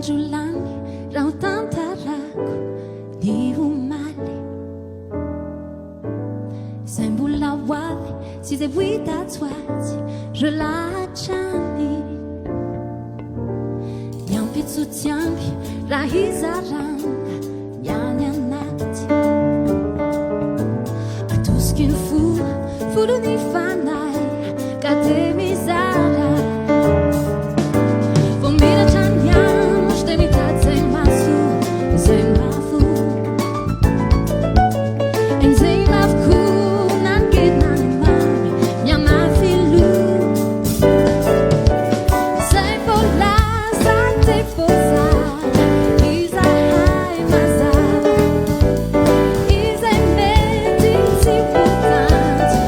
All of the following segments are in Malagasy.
Nianjolany raha ho tantarako ny omaly izay mbola hoavy sy izay ho hitatsy ho azy relatrany miampitsotsi ampy raha izarana ny any anaty atosiky ny folony fanahy ka de mizara vao miratra ny andro de mitady zay maso zay mafo zay mafoko nangedina ny mamy miamafy lo zay voalaza de voazara izahay mazava izay mety tsy voatanjy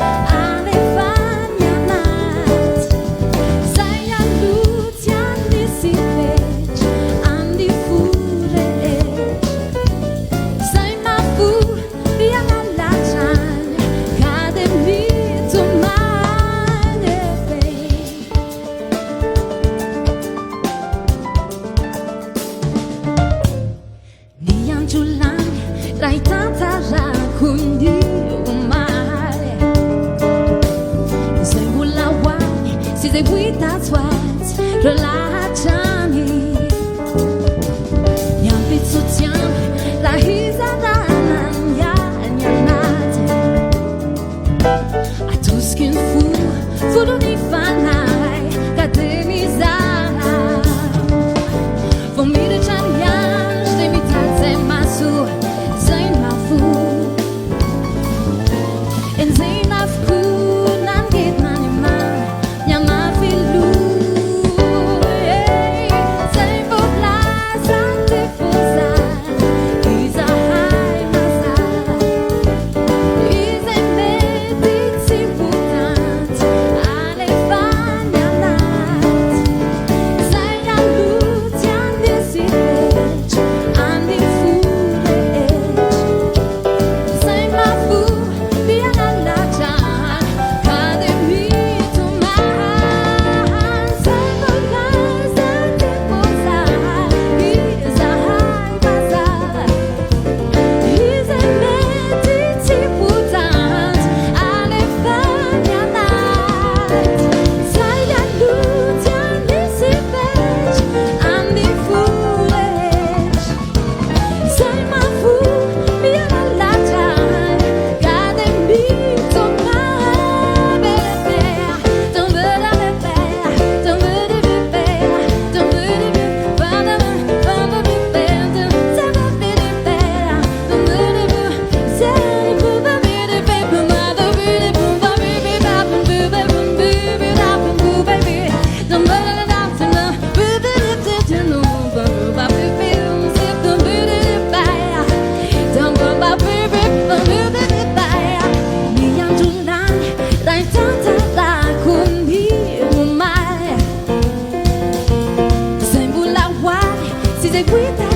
alefany anaty zay alotsy andesy vetra andi forehetra zay mafo rialalatrany ka de mitomany nianjolany raha hitantarako ny omaly izay mbola hoavy sy izay ho hitatsy ho azy relatrany miampitsotsi ampy raha izarana ny any anaty atosiky ny folony fanahy ka de mizara vao miratra ny andro de mitady zay maso zay mafo zay mafoko nangedina ny mamy miamafy lo zay voalaza de voazara izahay mazava izay mety tsy voatanjy alefany anaty zay alotsy andesy vetra andi forehetra zay mafo rialalatrany ka de mitomany zay voalaza de voazara izahay mazava izay mety tsy voatanjy alefany anaty zay alotsy andesy vetra andi forehetra zay mafo rialalatrany ka de mitomany nianjolany raha hitantarako ny omaly izay mbola hoavy sy izay ho hitatsy